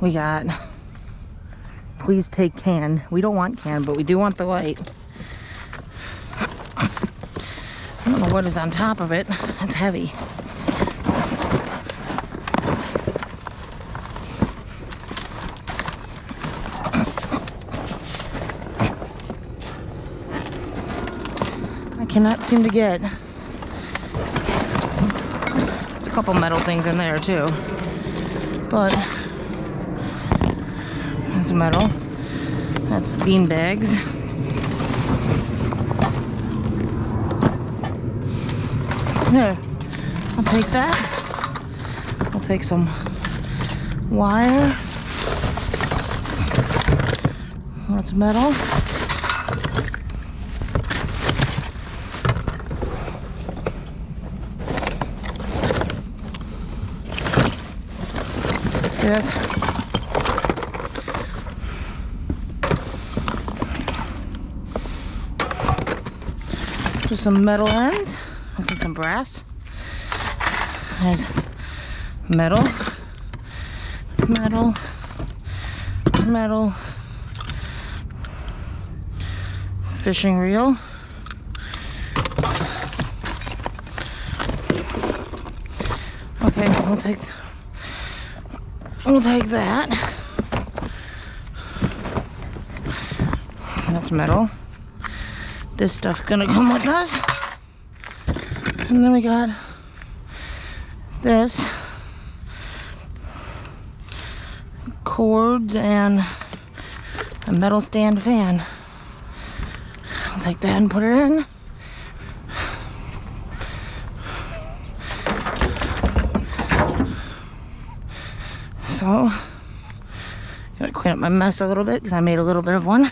We got, please take can. We don't want can, but we do want the light. I don't know what is on top of it. It's heavy. I cannot seem to get. There's a couple metal things in there too, but that's metal. That's bean bags. There, I'll take that. I'll take some wire. That's metal. Yes. Just some metal ends. Looks like some brass. There's metal, metal, metal, fishing reel. Okay, we'll take that. That's metal. This stuff's gonna come with us. And then we got this. Cords and a metal stand fan. I'll take that and put it in. So, gotta clean up my mess a little bit because I made a little bit of one.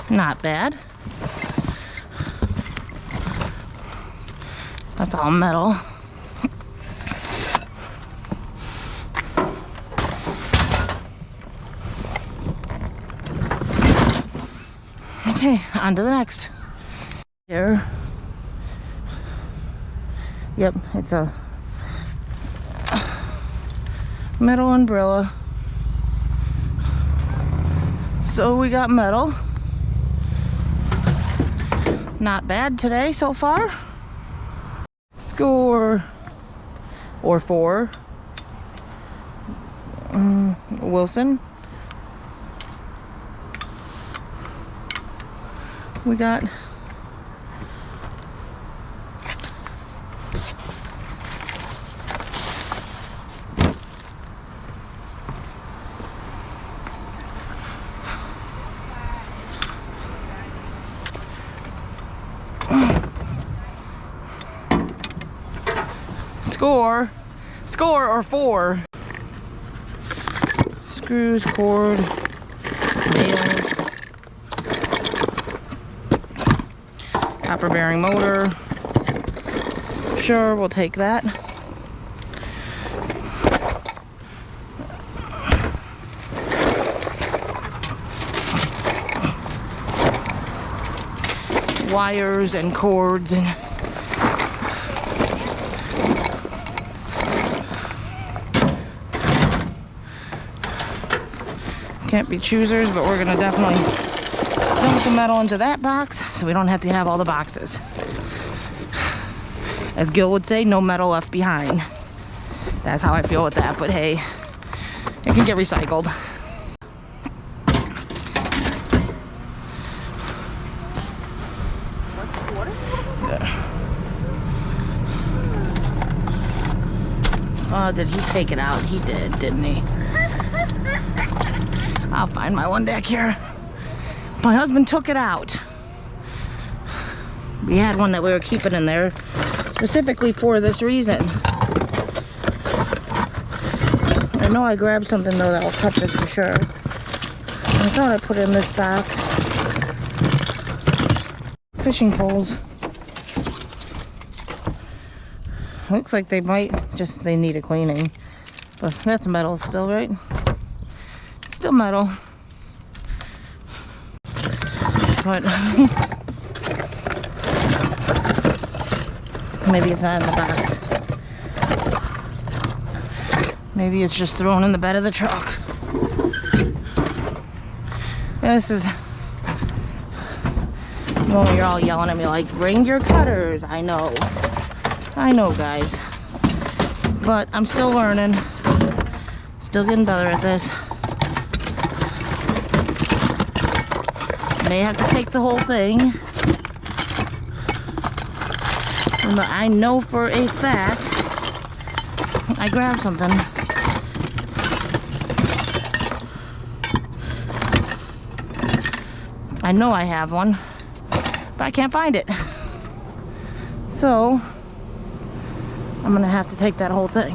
Not bad. That's all metal. Okay, on to the next. Here. Yep, it's a metal umbrella. So we got metal. Not bad today so far. Score or 4. Wilson. We got score or 4. Screws, cord, nails, copper bearing motor. Sure, we'll take that. Wires and cords and can't be choosers, but we're gonna definitely dump the metal into that box so we don't have to have all the boxes. As Gil would say, no metal left behind. That's how I feel with that, but hey, it can get recycled. Oh, did he take it out? He did, didn't he? I'll find my one back here. My husband took it out. We had one that we were keeping in there specifically for this reason. I know I grabbed something though that will cut this for sure. I thought I put it in this box. Fishing poles. Looks like they they need a cleaning. But that's metal still, right? It's still metal. But maybe it's not in the box. Maybe it's just thrown in the bed of the truck. This is... Well, you're all yelling at me like, bring your cutters. I know, guys. But I'm still learning. Still getting better at this. May have to take the whole thing. But I know for a fact I grabbed something. I know I have one, but I can't find it. So I'm gonna have to take that whole thing.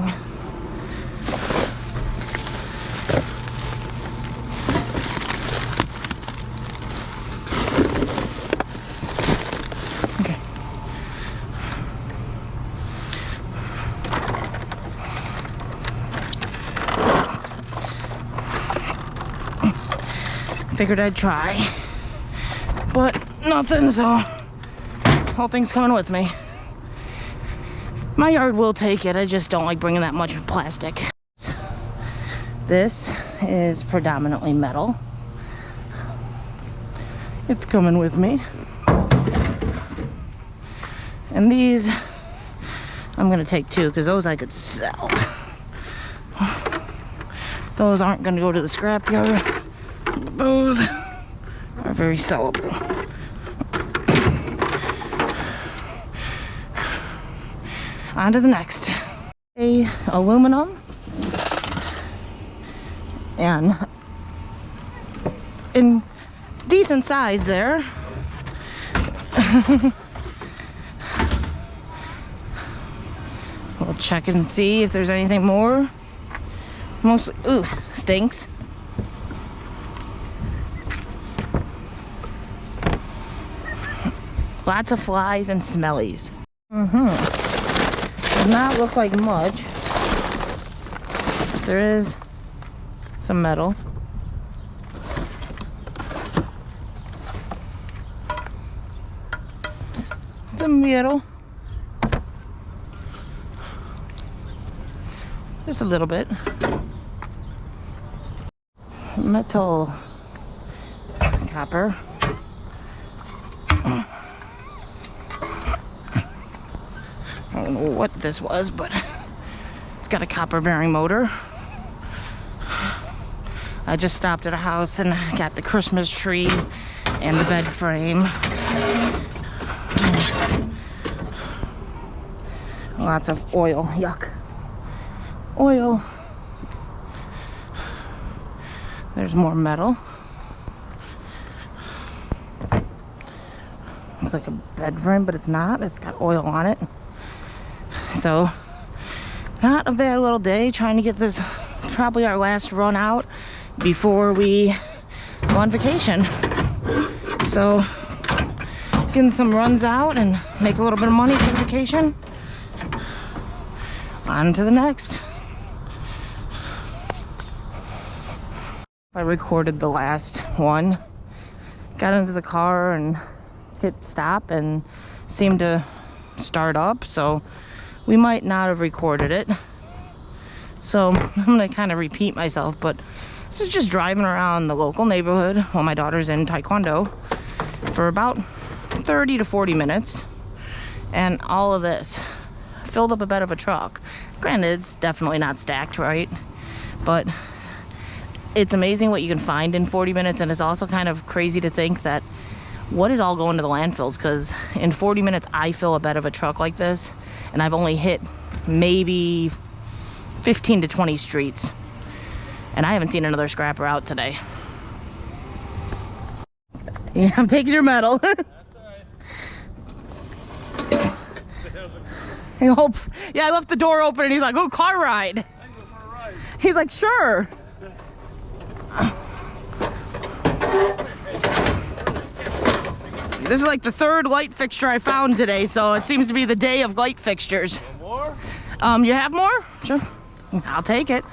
Okay. Figured I'd try, but nothing, so whole thing's coming with me. My yard will take it, I just don't like bringing that much plastic. This is predominantly metal. It's coming with me. And these, I'm gonna take two, because those I could sell. Those aren't gonna go to the scrapyard. Those are very sellable. On to the next. Aluminum and in decent size there. We'll check and see if there's anything more. Mostly, ooh, stinks. Lots of flies and smellies. Does not look like much. There is some metal. Some metal. Just a little bit. Metal. Copper. I don't know what this was, but it's got a copper bearing motor. I just stopped at a house and got the Christmas tree and the bed frame. Lots of oil, yuck. Oil. There's more metal. Looks like a bed frame, but it's not. It's got oil on it. So, not a bad little day trying to get this, probably our last run out before we go on vacation. So, getting some runs out and make a little bit of money for vacation. On to the next. I recorded the last one. Got into the car and hit stop and seemed to start up, so we might not have recorded it. So I'm gonna kind of repeat myself, but this is just driving around the local neighborhood while my daughter's in Taekwondo for about 30 to 40 minutes. And all of this filled up a bed of a truck. Granted, it's definitely not stacked right, but it's amazing what you can find in 40 minutes. And it's also kind of crazy to think that what is all going to the landfills, because in 40 minutes I fill a bed of a truck like this and I've only hit maybe 15 to 20 streets, and I haven't seen another scrapper out today. Yeah, I'm taking your medal. That's all right. Yeah, I left the door open and he's like, "Oh, car ride." I can go for a ride. He's like, "Sure." This is like the third light fixture I found today, so it seems to be the day of light fixtures. More? You have more? Sure. I'll take it.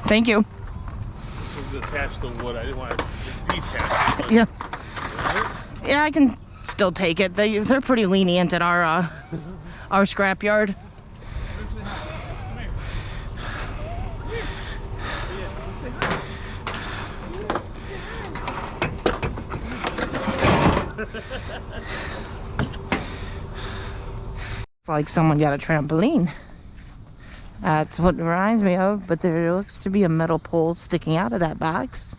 Thank you. This is attached to wood. I didn't want to detach it. Yeah. Yeah, I can still take it. They're pretty lenient at our scrapyard. It's like someone got a trampoline. That's what it reminds me of, but there looks to be a metal pole sticking out of that box.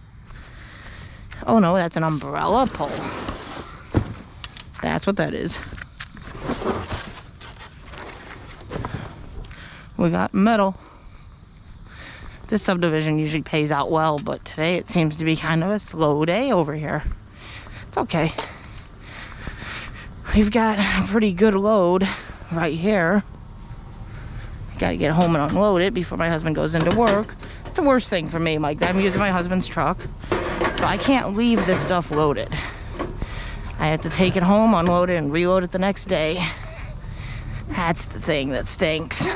Oh no, that's an umbrella pole. That's what that is. We got metal. This subdivision usually pays out well, but today it seems to be kind of a slow day over here. It's okay. We've got a pretty good load right here. Gotta get home and unload it before my husband goes into work. It's the worst thing for me, Mike. I'm using my husband's truck, so I can't leave this stuff loaded. I have to take it home, unload it, and reload it the next day. That's the thing that stinks.